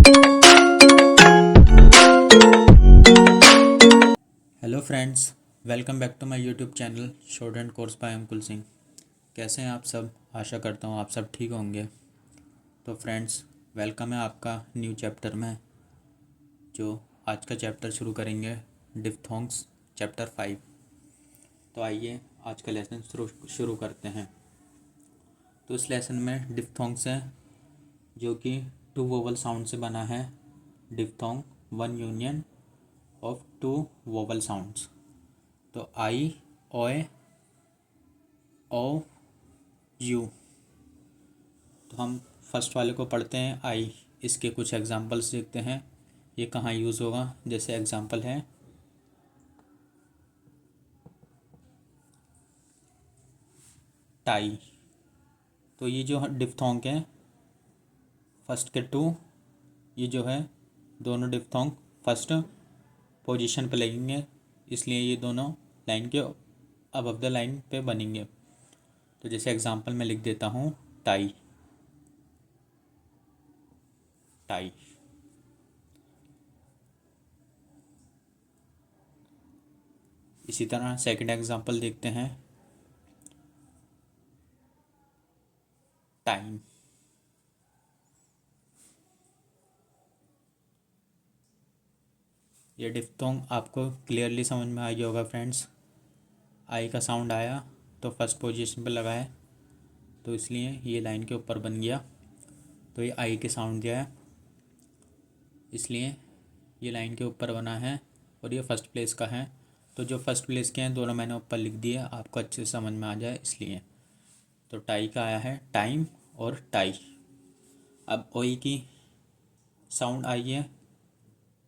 Hello friends, welcome back to my YouTube channel short and course by Ankul Singh. कैसे हैं आप सब? आशा करता हूँ आप सब ठीक होंगे। तो फ्रेंड्स, वेलकम है आपका न्यू चैप्टर में। जो आज का चैप्टर शुरू करेंगे डिप्थोंग्स चैप्टर 5। तो आइए आज का लेसन शुरू करते हैं। तो इस लेसन में डिप्थोंग्स है जो कि 2 वोवल साउंड से बना है। Diphthong 1 union of 2 vowel sounds. तो आई, ओए, ओ, यू। तो हम फर्स्ट वाले को पढ़ते हैं, आई। इसके कुछ एग्जांपल्स देखते हैं ये कहाँ यूज़ होगा। जैसे एग्जांपल है टाई। तो ये जो डिप्थोंग है फर्स्ट के 2, ये जो है दोनों डिप्थोंग फर्स्ट पोजीशन पे लगेंगे, इसलिए ये दोनों लाइन के अबव द लाइन पे बनेंगे। तो जैसे एग्जांपल मैं लिख देता हूँ टाई, टाई। इसी तरह सेकंड एग्जांपल देखते हैं टाइम। ये डिप्थोंग आपको क्लियरली समझ में आ गया होगा फ्रेंड्स। आई का साउंड आया तो फर्स्ट पोजीशन पे लगा है, तो इसलिए ये लाइन के ऊपर बन गया। तो ये आई के साउंड दिया है, इसलिए ये लाइन के ऊपर बना है और ये फर्स्ट प्लेस का है। तो जो फर्स्ट प्लेस के हैं दोनों मैंने ऊपर लिख दिए, आपको अच्छे से समझ में आ जाए इसलिए। तो टाई का आया है टाइम और टाई। अब ओई की साउंड आई है,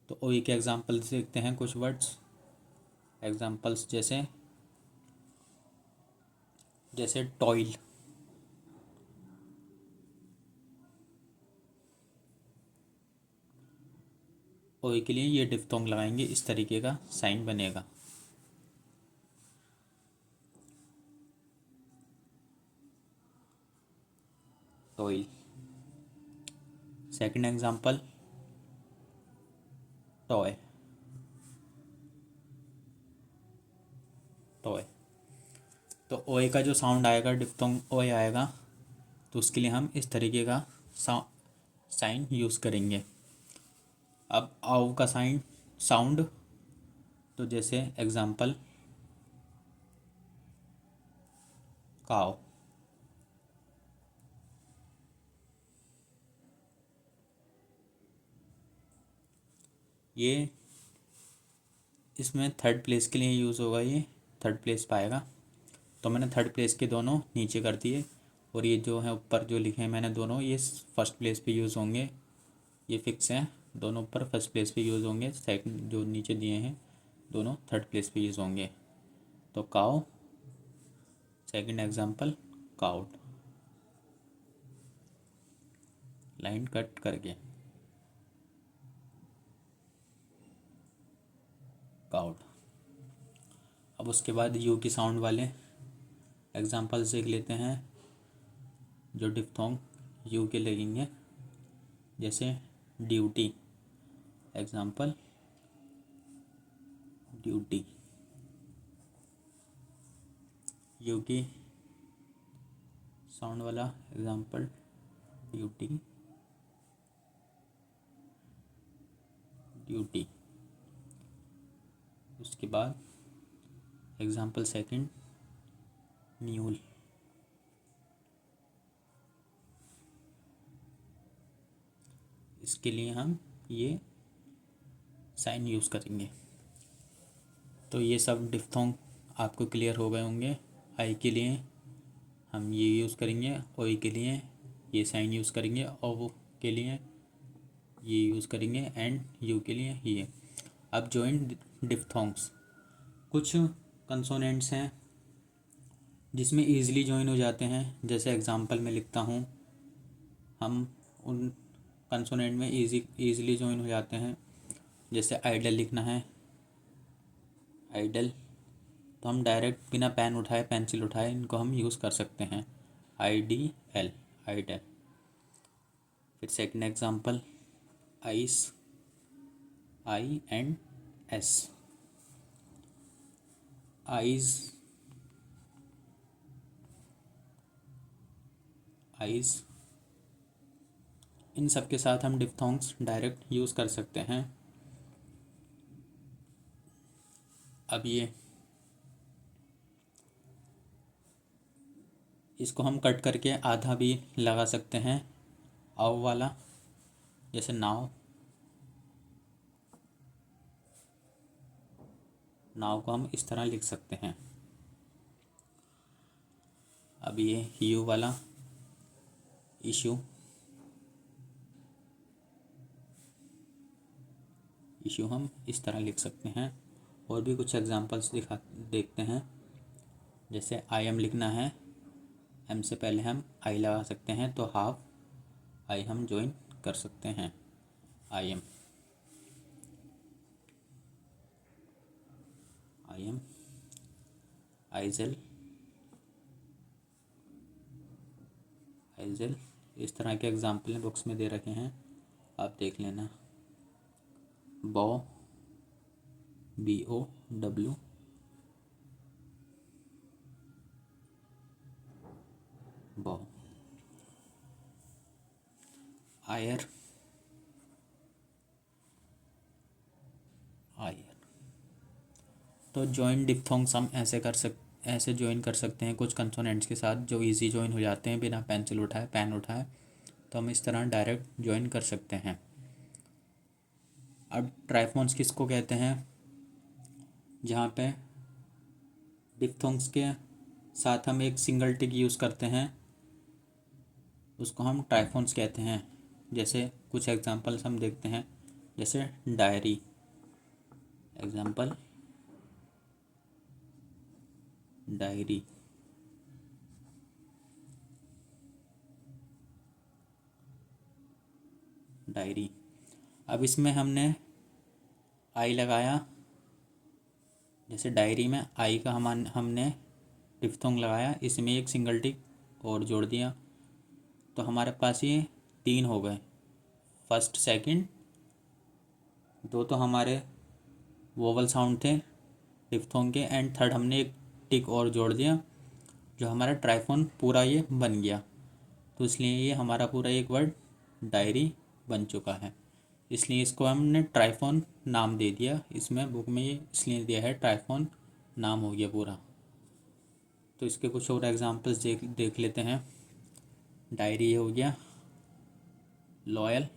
तो ओई के एग्जांपल्स देखते हैं कुछ वर्ड्स। एग्जांपल्स जैसे जैसे टॉयल। ओई के लिए ये डिप्थोंग लगाएंगे, इस तरीके का साइन बनेगा। Toil. Second example toy, toy. तो ओए का जो साउंड आएगा डिप्थोंग ओए आएगा, तो उसके लिए हम इस तरीके का साइन यूज़ करेंगे। अब आओ का साउंड, तो जैसे एग्जांपल काओ। ये इसमें थर्ड प्लेस के लिए यूज़ होगा, ये थर्ड प्लेस पाएगा। तो मैंने थर्ड प्लेस के दोनों नीचे कर दिए, और ये जो है ऊपर जो लिखे हैं मैंने दोनों, ये फर्स्ट प्लेस पे यूज़ होंगे। ये फिक्स हैं, दोनों ऊपर फर्स्ट प्लेस पे यूज़ होंगे। सेकंड जो नीचे दिए हैं दोनों थर्ड प्लेस पे यूज़ होंगे। तो काओ, सेकंड एग्जांपल काउट, लाइन कट करके काउट। अब उसके बाद यू की साउंड वाले एग्जांपल देख लेते हैं जो डिप्थोंग यू के लगेंगे। जैसे ड्यूटी, एग्जांपल ड्यूटी। यू की साउंड वाला एग्जांपल ड्यूटी, ड्यूटी। उसके बाद एग्जांपल सेकंड म्यूल। इसके लिए हम ये साइन यूज़ करेंगे। तो ये सब डिप्थोंग आपको क्लियर हो गए होंगे। आई के लिए हम ये यूज़ करेंगे, ओई के लिए ये साइन यूज़ करेंगे, ओ के लिए ये यूज़ करेंगे, एंड यू के लिए ये। अब जॉइंट डिप्थोंग्स, कुछ कंसोनेंट्स हैं जिसमें ईज़िली जॉइन हो जाते हैं। जैसे एग्जांपल में लिखता हूँ, हम उन कंसोनेंट में ईज़िली जॉइन हो जाते हैं। जैसे आइडल लिखना है, आइडल, तो हम डायरेक्ट बिना पेन उठाए पेंसिल उठाए इनको हम यूज़ कर सकते हैं। IDL, idle. फिर second example ice, INS, eyes, eyes. इन सब के साथ हम डिप्थोंग्स डायरेक्ट यूज़ कर सकते हैं। अब ये इसको हम कट करके आधा भी लगा सकते हैं, आव वाला, जैसे नाव। नाव को हम इस तरह लिख सकते हैं। अब ये यू वाला, इशू, इशू हम इस तरह लिख सकते हैं। और भी कुछ एग्जांपल्स देखते हैं। जैसे आई एम लिखना है, एम से पहले हम आई लगा सकते हैं, तो हाफ आई हम ज्वाइन कर सकते हैं, I am, I am, Aizawl, Aizawl. इस तरह के एग्जाम्पल बुक्स में दे रखे हैं, आप देख लेना। बो, BOW, बो। आयर, आयर। तो जॉइन डिप्थोंग्स हम ऐसे ज्वाइन कर सकते हैं कुछ कंसोनेंट्स के साथ, जो इजी ज्वाइन हो जाते हैं बिना पेंसिल उठाए, पेन उठाए। तो हम इस तरह डायरेक्ट ज्वाइन कर सकते हैं। अब ट्राइफोन्स किसको कहते हैं? जहाँ पे डिप्थोंग्स के साथ हम एक सिंगल टिक यूज़ करते हैं, उसको हम ट्राइफोन्स कहते हैं। जैसे कुछ एग्जांपल्स हम देखते हैं, जैसे डायरी, एग्जांपल डायरी। डायरी। अब इसमें हमने आई लगाया, जैसे डायरी में आई का हमने डिप्थोंग लगाया, इसमें एक सिंगल टिक और जोड़ दिया, तो हमारे पास ये 3 हो गए। फर्स्ट, सेकंड, दो तो हमारे वोवल साउंड थे डिप्थोंग के, एंड थर्ड हमने एक टिक और जोड़ दिया, जो हमारा ट्राइफोन पूरा ये बन गया। तो इसलिए ये हमारा पूरा एक वर्ड डायरी बन चुका है। इसलिए इसको हमने ट्राइफोन नाम दे दिया, इसमें बुक में ये इसलिए दिया है, ट्राइफोन नाम हो गया पूरा। तो इसके कुछ और एग्जांपल्स देख लेते हैं। डायरी हो गया, लॉयल,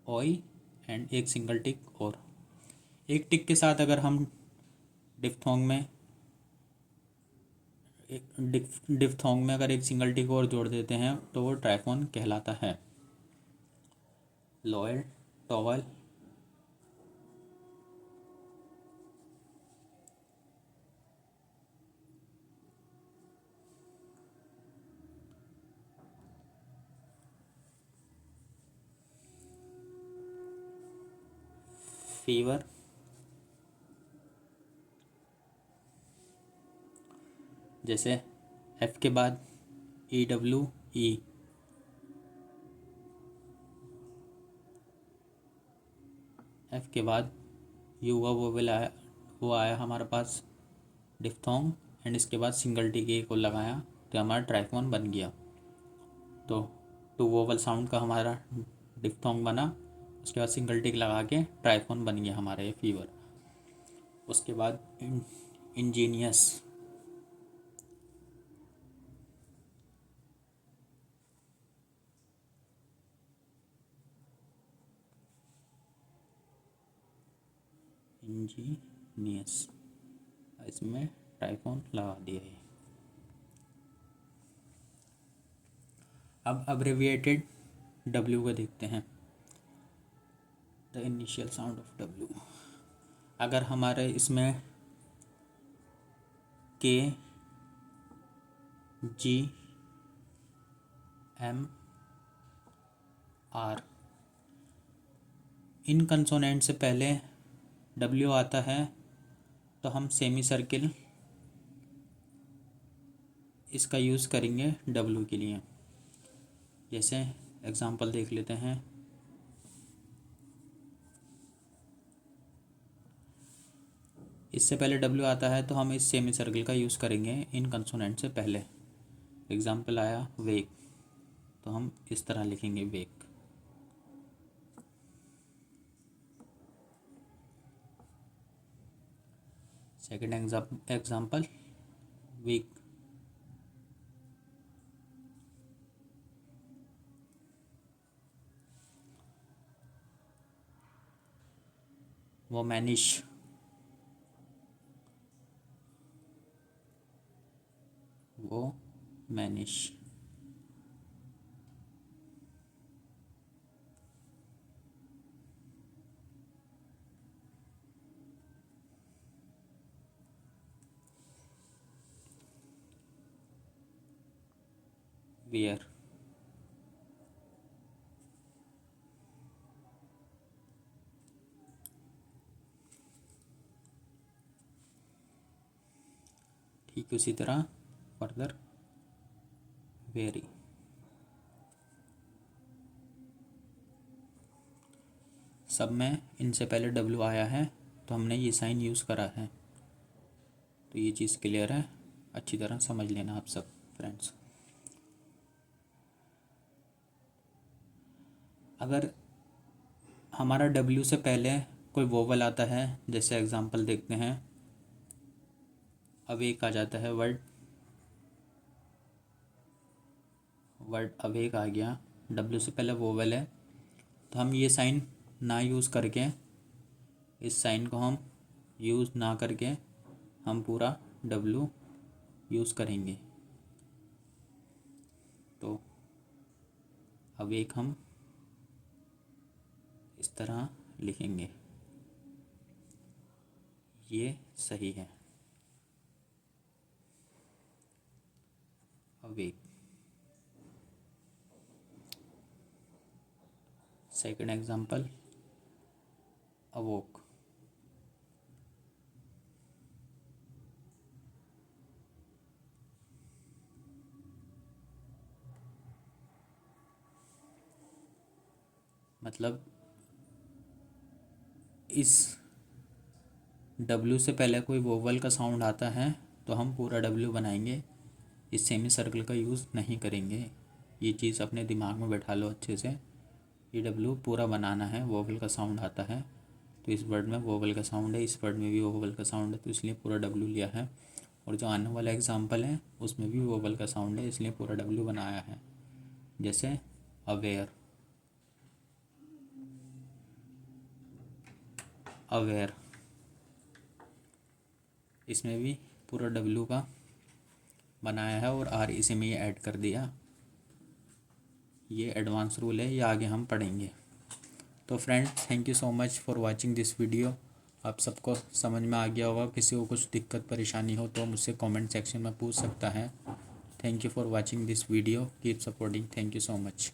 ओई, एंड एक सिंगल टिक और। एक टिक के साथ अगर हम डिप्थोंग में डिप्थोंग में अगर एक सिंगल टिक और जोड़ देते हैं तो वो ट्राइफोन कहलाता है। लॉयल, टॉवल, फीवर, जैसे एफ के बाद EWE, एफ के बाद यू का वो आया हमारे पास डिप्थोंग, एंड इसके बाद सिंगल टी के को लगाया, तो हमारा ट्राइफोन बन गया। तो टू वोवल साउंड का हमारा डिप्थोंग बना, उसके बाद सिंगल टिक लगा के ट्राइफोन बन गया हमारा ये फीवर। उसके बाद इंजीनियस, इंजीनियस, इसमें ट्राइफोन लगा दिया है। अब अब्रिविएटेड W को देखते हैं, the initial sound of W। अगर हमारे इसमें KGM R, इन कंसोनेंट से पहले W आता है, तो हम सेमी सर्किल इसका यूज़ करेंगे डब्ल्यू के लिए। जैसे एग्जांपल देख लेते हैं। इससे पहले डब्ल्यू आता है तो हम इस सेमी सर्कल का यूज़ करेंगे इन कंसोनेंट से पहले। एग्जांपल आया वेक, तो हम इस तरह लिखेंगे वेक। Second example week. वो मैनिश। वो मैनिश। वियर। ठीक उसी तरह फर्दर वेरी। सब में इनसे पहले डब्ल्यू आया है तो हमने ये साइन यूज़ करा है। तो ये चीज़ क्लियर है, अच्छी तरह समझ लेना आप सब फ्रेंड्स। अगर हमारा डब्ल्यू से पहले कोई वोवल आता है, जैसे एग्जांपल देखते हैं, अब एक आ जाता है वर्ड अब एक आ गया, डब्ल्यू से पहले वोवल है, तो हम ये साइन ना यूज़ करके, इस साइन को हम यूज़ ना करके हम पूरा डब्ल्यू यूज़ करेंगे। तो अब एक हम इस तरह लिखेंगे, ये सही है। अवेक। Second example अवोक। मतलब इस डब्ल्यू से पहले कोई वोवल का साउंड आता है तो हम पूरा डब्ल्यू बनाएंगे, इस सेमी सर्कल का यूज़ नहीं करेंगे। ये चीज़ अपने दिमाग में बैठा लो अच्छे से। ये डब्ल्यू पूरा बनाना है, वोवल का साउंड आता है तो इस वर्ड में वोवल का साउंड है, इस वर्ड में भी वोवल का साउंड है, तो इसलिए पूरा डब्ल्यू लिया है। और जो आने वाला एग्जाम्पल है उसमें भी वोवल का साउंड है, इसलिए पूरा डब्ल्यू बनाया है। जैसे अवेयर। अवेयर, इसमें भी पूरा डब्ल्यू का बनाया है और आर इसी में ये ऐड कर दिया। ये एडवांस रूल है, ये आगे हम पढ़ेंगे। तो friends, thank you so much for watching this video. आप सबको समझ में आ गया होगा। किसी को कुछ दिक्कत परेशानी हो तो मुझसे कमेंट सेक्शन में पूछ सकता है। Thank you for watching this video, keep supporting, thank you so much.